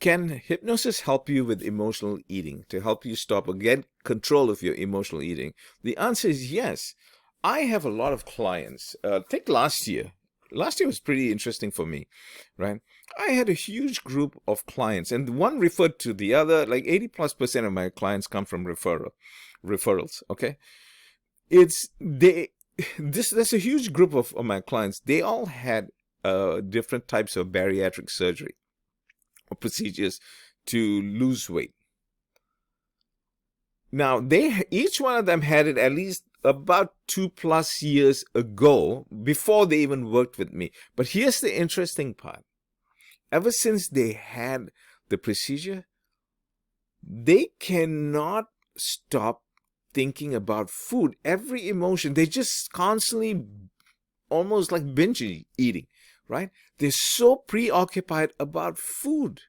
Can hypnosis help you with emotional eating, to help you stop or get control of your emotional eating? The answer is yes. I have a lot of clients. Take last year. Last year was pretty interesting for me, right? I had a huge group of clients, and one referred to the other. Like 80+% of my clients come from referrals. Okay, it's they. That's a huge group of my clients. They all had different types of bariatric surgery or procedures to lose weight. Now, each one of them had it at least about 2+ years ago before they even worked with me. But here's the interesting part. Ever since they had the procedure, they cannot stop thinking about food. Every emotion, they just constantly, almost like binge eating, right? They're so preoccupied about food,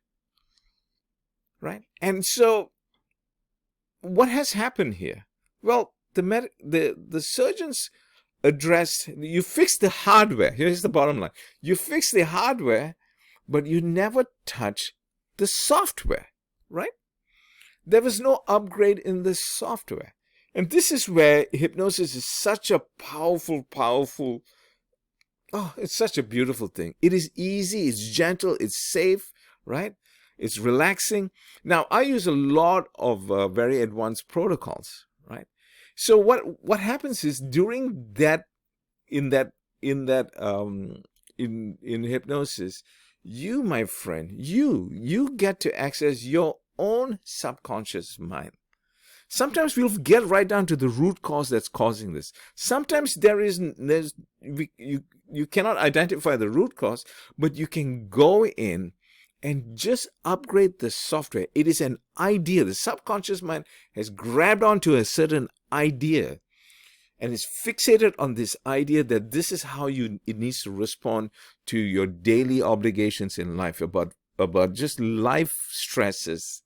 right? And so what has happened here? Well, the surgeons addressed, you fix the hardware. Here's the bottom line. You fix the hardware, but you never touch the software, right? There was no upgrade in the software. And this is where hypnosis is such a powerful, it's such a beautiful thing. It is easy, it's gentle, it's safe, right? It's relaxing. Now, I use a lot of very advanced protocols, right? So what happens is during that, in hypnosis, you, my friend, you get to access your own subconscious mind. Sometimes we'll get right down to the root cause that's causing this. Sometimes you cannot identify the root cause, but you can go in and just upgrade the software. It is an idea. The subconscious mind has grabbed onto a certain idea and is fixated on this idea that this is how it needs to respond to your daily obligations in life, about just life stresses,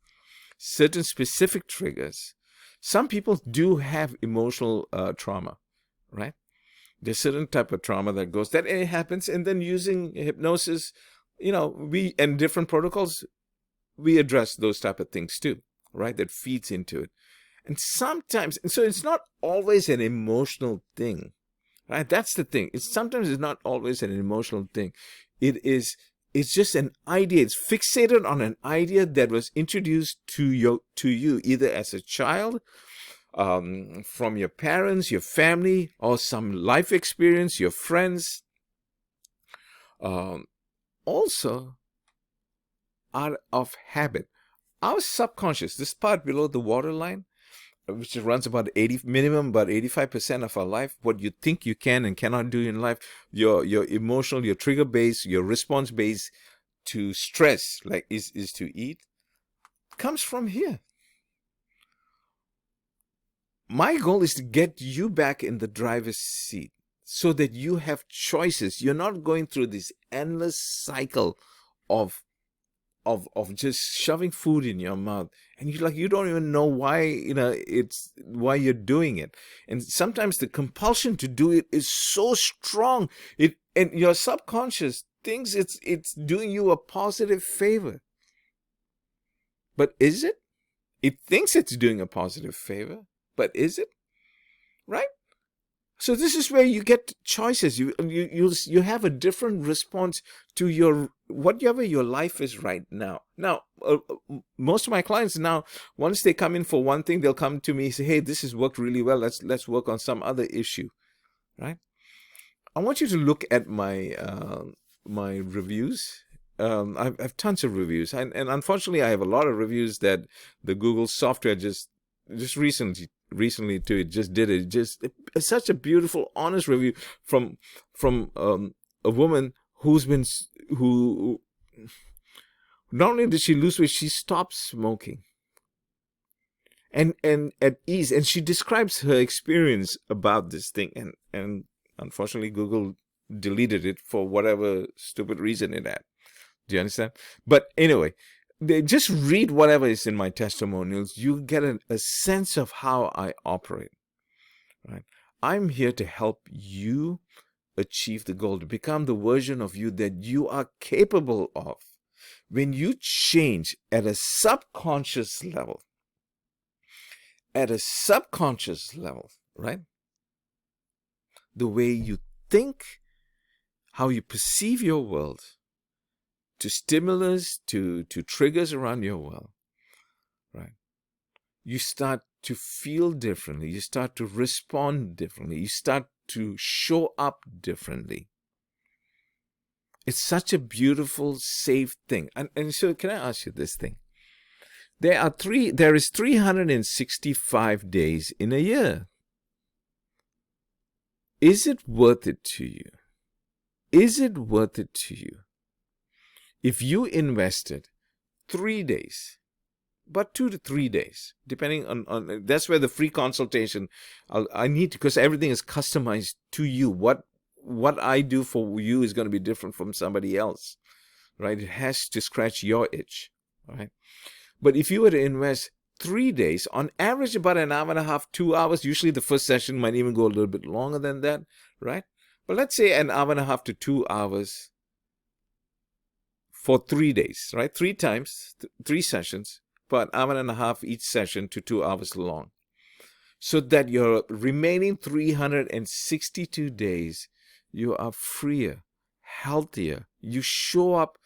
certain specific triggers. Some people do have emotional trauma, right? There's certain type of trauma that it happens, and then using hypnosis, and different protocols, we address those type of things too, right? That feeds into it. And sometimes, so it's not always an emotional thing, right? That's the thing. Sometimes it's not always an emotional thing. It's just an idea. It's fixated on an idea that was introduced to you either as a child, from your parents, your family, or some life experience, your friends. Also, out of habit. Our subconscious, this part below the waterline, which runs about 85% of our life, what you think you can and cannot do in life, your emotional, your trigger base, your response base to stress, like is to eat, comes from here. My goal is to get you back in the driver's seat so that you have choices. You're not going through this endless cycle of just shoving food in your mouth, and you don't even know why, it's why you're doing it. And sometimes the compulsion to do it is so strong, and your subconscious thinks it's doing you a positive favor. But is it? It thinks it's doing a positive favor, but is it? Right? So this is where you get choices. You have a different response to whatever your life is right now. Now, most of my clients now, once they come in for one thing, they'll come to me and say, "Hey, this has worked really well. Let's work on some other issue," right? I want you to look at my my reviews. I've tons of reviews, and unfortunately, I have a lot of reviews that the Google software just recently too, it just did it. It's such a beautiful, honest review from a woman who not only did she lose weight, she stopped smoking, and at ease, and she describes her experience about this thing, and unfortunately Google deleted it for whatever stupid reason it had. Do you understand? But anyway, just read whatever is in my testimonials. You get a sense of how I operate, right? I'm here to help you achieve the goal, to become the version of you that you are capable of. When you change at a subconscious level, right? The way you think, how you perceive your world, to stimulus, to triggers around your world, right? You start to feel differently. You start to respond differently. You start to show up differently. It's such a beautiful, safe thing. And so can I ask you this thing? There is 365 days in a year. Is it worth it to you? Is it worth it to you if you invested 3 days, but 2 to 3 days, depending on that's where the free consultation, I need to, because everything is customized to you. What I do for you is going to be different from somebody else, right? It has to scratch your itch, right? But if you were to invest 3 days, on average about an hour and a half, 2 hours, usually the first session might even go a little bit longer than that, right? But let's say an hour and a half to 2 hours for 3 days, right? 3 times, 3 sessions, for an hour and a half each session to 2 hours long. So that your remaining 362 days, you are freer, healthier. You show up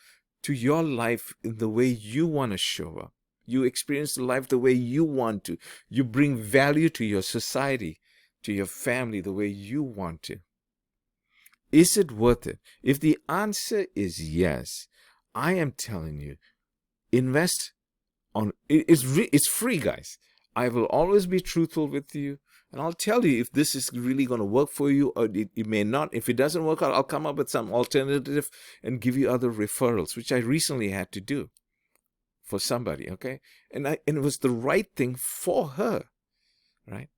to your life in the way you want to show up. You experience life the way you want to. You bring value to your society, to your family, the way you want to. Is it worth it? If the answer is yes, I am telling you, invest on it. It's free, guys. I will always be truthful with you, and I'll tell you if this is really going to work for you, or it may not. If it doesn't work out, I'll come up with some alternative and give you other referrals, which I recently had to do for somebody, okay? And it was the right thing for her, right?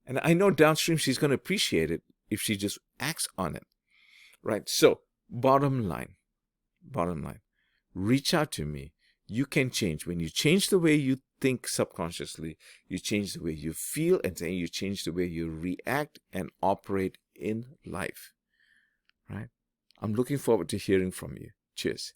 And I know downstream she's going to appreciate it if she just acts on it, right? So, bottom line, reach out to me. You can change. When you change the way you think subconsciously, you change the way you feel, and then you change the way you react and operate in life, right? I'm looking forward to hearing from you. Cheers.